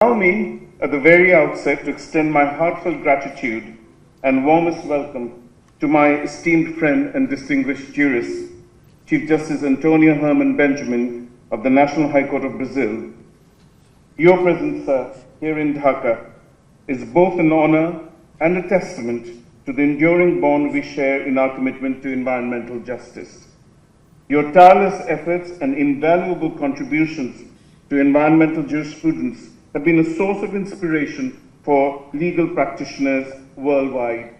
Allow me, at the very outset, to extend my heartfelt gratitude and warmest welcome to my esteemed friend and distinguished jurist, Chief Justice Antonio Herman Benjamin of the National High Court of Brazil. Your presence, sir, here in Dhaka is both an honor and a testament to the enduring bond we share in our commitment to environmental justice. Your tireless efforts and invaluable contributions to environmental jurisprudence have been a source of inspiration for legal practitioners worldwide.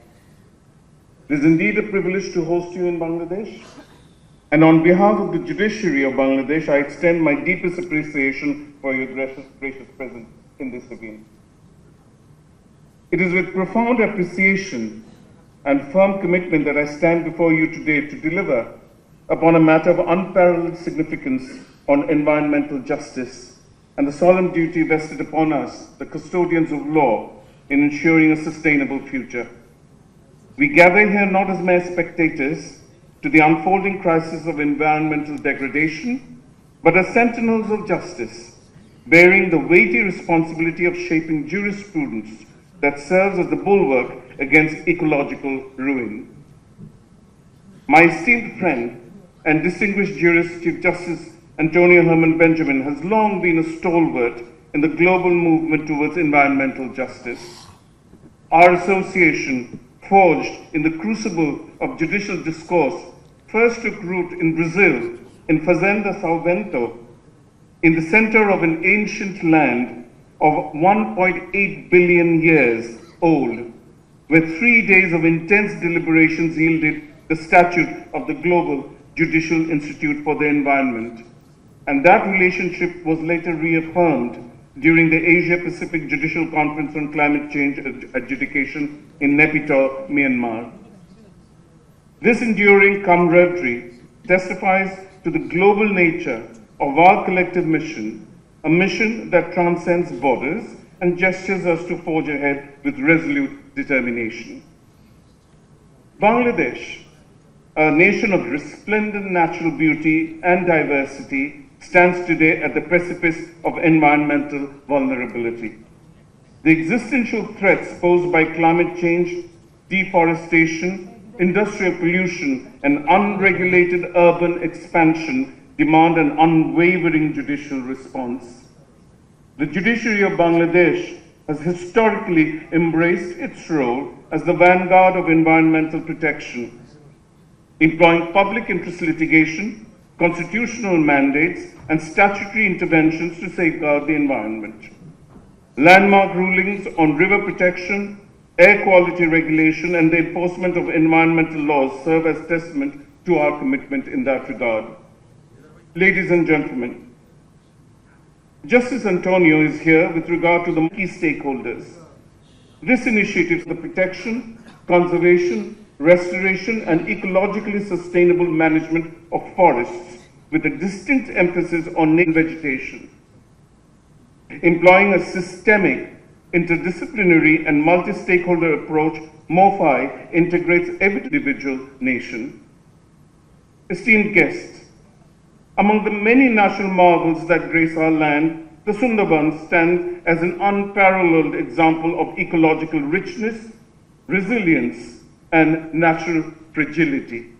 It is indeed a privilege to host you in Bangladesh. And on behalf of the judiciary of Bangladesh, I extend my deepest appreciation for your gracious presence in this event. It is with profound appreciation and firm commitment that I stand before you today to deliver upon a matter of unparalleled significance on environmental justice and the solemn duty vested upon us, the custodians of law, in ensuring a sustainable future. We gather here not as mere spectators to the unfolding crisis of environmental degradation, but as sentinels of justice, bearing the weighty responsibility of shaping jurisprudence that serves as the bulwark against ecological ruin. My esteemed friend and distinguished jurist, Chief Justice Antonio Herman Benjamin, has long been a stalwart in the global movement towards environmental justice. Our association, forged in the crucible of judicial discourse, first took root in Brazil, in Fazenda São Bento, in the center of an ancient land of 1.8 billion years old, where 3 days of intense deliberations yielded the statute of the Global Judicial Institute for the Environment. And that relationship was later reaffirmed during the Asia-Pacific Judicial Conference on Climate Change Adjudication in Naypyidaw, Myanmar. This enduring camaraderie testifies to the global nature of our collective mission, a mission that transcends borders and gestures us to forge ahead with resolute determination. Bangladesh, a nation of resplendent natural beauty and diversity, stands today at the precipice of environmental vulnerability. The existential threats posed by climate change, deforestation, industrial pollution, and unregulated urban expansion demand an unwavering judicial response. The judiciary of Bangladesh has historically embraced its role as the vanguard of environmental protection, employing public interest litigation, constitutional mandates, and statutory interventions to safeguard the environment. Landmark rulings on river protection, air quality regulation, and the enforcement of environmental laws serve as testament to our commitment in that regard. Ladies and gentlemen, Justice Antonio is here with regard to the key stakeholders. This initiative is the protection, conservation, restoration, and ecologically sustainable management of forests with a distinct emphasis on native vegetation. Employing a systemic, interdisciplinary, and multi-stakeholder approach, MOFI integrates every individual nation. Esteemed guests, among the many natural marvels that grace our land, the Sundarbans stand as an unparalleled example of ecological richness, resilience, and natural fragility.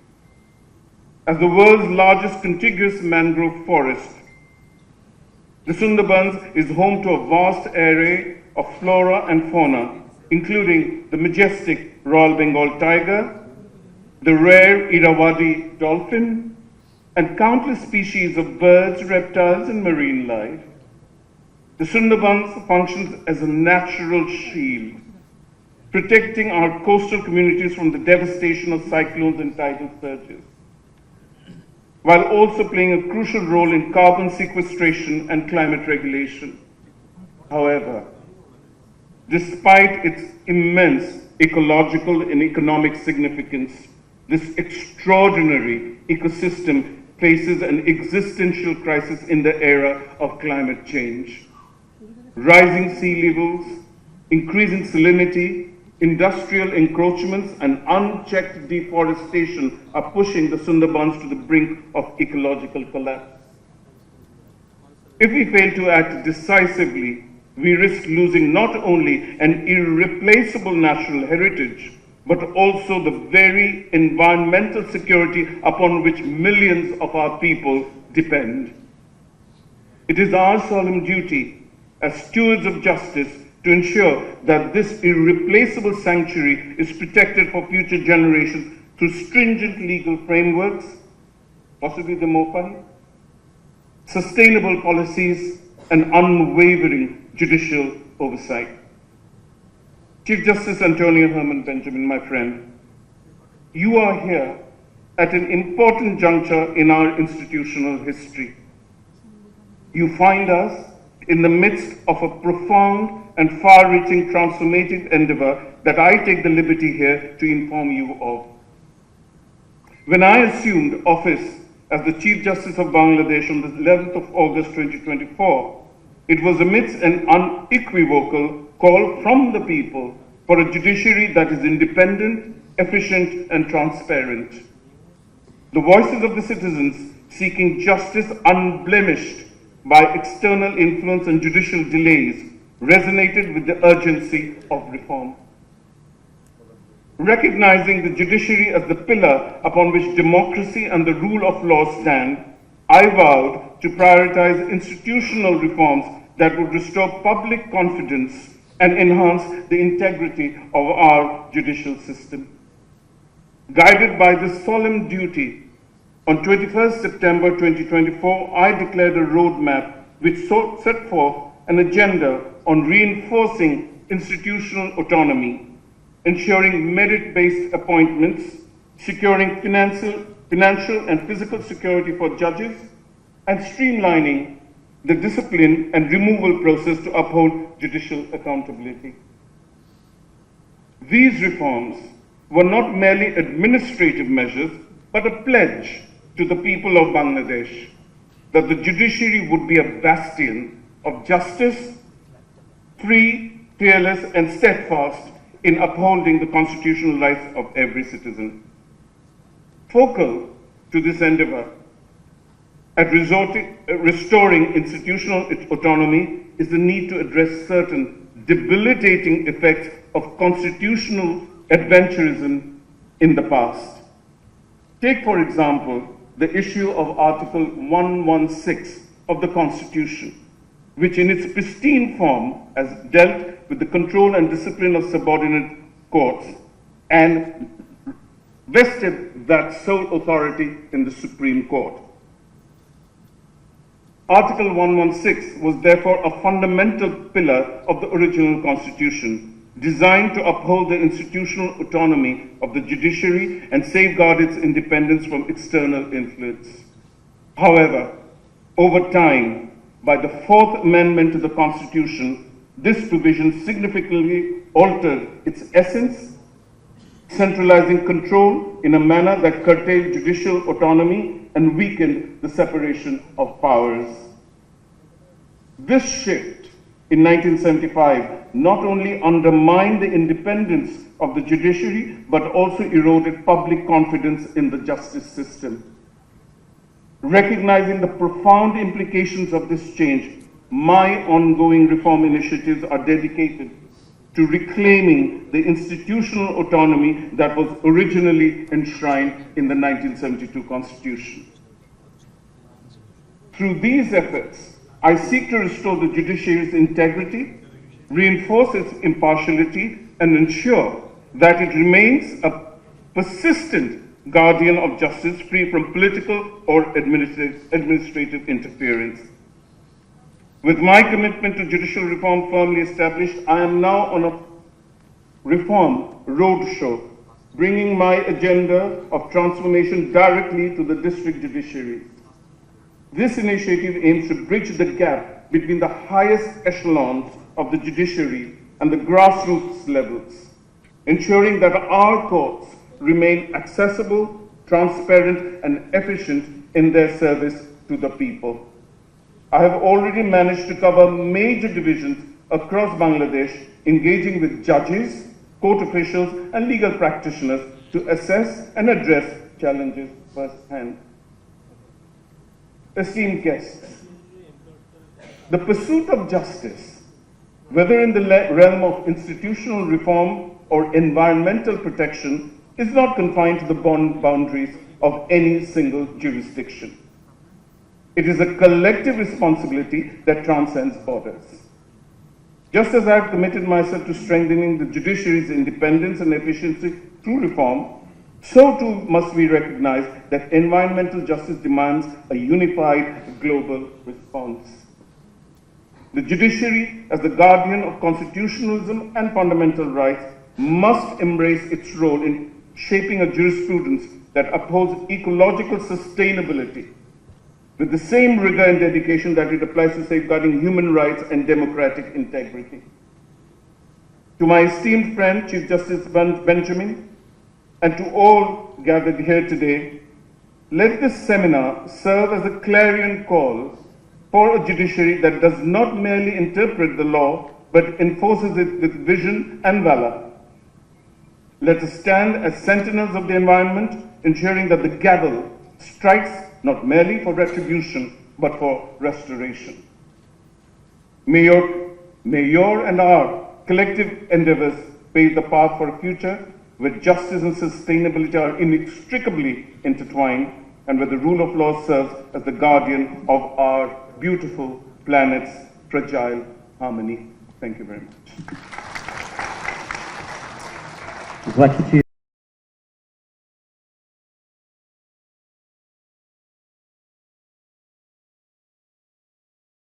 As the world's largest contiguous mangrove forest, the Sundarbans is home to a vast array of flora and fauna, including the majestic Royal Bengal tiger, the rare Irrawaddy dolphin, and countless species of birds, reptiles, and marine life. The Sundarbans functions as a natural shield, protecting our coastal communities from the devastation of cyclones and tidal surges, while also playing a crucial role in carbon sequestration and climate regulation. However, despite its immense ecological and economic significance, this extraordinary ecosystem faces an existential crisis in the era of climate change. Rising sea levels, increasing salinity, industrial encroachments, and unchecked deforestation are pushing the Sundarbans to the brink of ecological collapse. If we fail to act decisively, we risk losing not only an irreplaceable natural heritage, but also the very environmental security upon which millions of our people depend. It is our solemn duty as stewards of justice to ensure that this irreplaceable sanctuary is protected for future generations through stringent legal frameworks, possibly the MOFI, sustainable policies, and unwavering judicial oversight. Chief Justice Antonia Herman Benjamin, my friend, you are here at an important juncture in our institutional history. You find us in the midst of a profound and far-reaching transformative endeavor that I take the liberty here to inform you of. When I assumed office as the Chief Justice of Bangladesh on the 11th of August 2024, it was amidst an unequivocal call from the people for a judiciary that is independent, efficient, and transparent. The voices of the citizens seeking justice unblemished by external influence and judicial delays resonated with the urgency of reform. Recognizing the judiciary as the pillar upon which democracy and the rule of law stand, I vowed to prioritize institutional reforms that would restore public confidence and enhance the integrity of our judicial system. Guided by this solemn duty, on 21st September 2024, I declared a roadmap which set forth an agenda on reinforcing institutional autonomy, ensuring merit-based appointments, securing financial and physical security for judges, and streamlining the discipline and removal process to uphold judicial accountability. These reforms were not merely administrative measures, but a pledge to the people of Bangladesh that the judiciary would be a bastion of justice, free, fearless, and steadfast in upholding the constitutional rights of every citizen. Focal to this endeavor at restoring institutional autonomy is the need to address certain debilitating effects of constitutional adventurism in the past. Take, for example, the issue of Article 116 of the Constitution, which in its pristine form has dealt with the control and discipline of subordinate courts and vested that sole authority in the Supreme Court. Article 116 was therefore a fundamental pillar of the original Constitution, designed to uphold the institutional autonomy of the judiciary and safeguard its independence from external influence. However, over time, by the Fourth Amendment to the Constitution, this provision significantly altered its essence, centralizing control in a manner that curtailed judicial autonomy and weakened the separation of powers. This shift in 1975 not only undermined the independence of the judiciary, but also eroded public confidence in the justice system. Recognizing the profound implications of this change, my ongoing reform initiatives are dedicated to reclaiming the institutional autonomy that was originally enshrined in the 1972 Constitution. Through these efforts, I seek to restore the judiciary's integrity, reinforce its impartiality, and ensure that it remains a persistent guardian of justice free from political or administrative interference. With my commitment to judicial reform firmly established, I am now on a reform roadshow, bringing my agenda of transformation directly to the district judiciaries. This initiative aims to bridge the gap between the highest echelons of the judiciary and the grassroots levels, ensuring that our courts remain accessible, transparent, and efficient in their service to the people. I have already managed to cover major divisions across Bangladesh, engaging with judges, court officials, and legal practitioners to assess and address challenges firsthand. Esteemed guests, the pursuit of justice whether in the realm of institutional reform or environmental protection, is not confined to the boundaries of any single jurisdiction. It is a collective responsibility that transcends borders. Just as I have committed myself to strengthening the judiciary's independence and efficiency through reform, so too must we recognize that environmental justice demands a unified global response. The judiciary, as the guardian of constitutionalism and fundamental rights, must embrace its role in shaping a jurisprudence that upholds ecological sustainability with the same rigor and dedication that it applies to safeguarding human rights and democratic integrity. To my esteemed friend, Chief Justice Benjamin, and to all gathered here today, let this seminar serve as a clarion call for a judiciary that does not merely interpret the law, but enforces it with vision and valor. Let us stand as sentinels of the environment, ensuring that the gavel strikes not merely for retribution, but for restoration. May your and our collective endeavors pave the path for a future where justice and sustainability are inextricably intertwined, and where the rule of law serves as the guardian of our beautiful planet's fragile harmony. Thank you very much.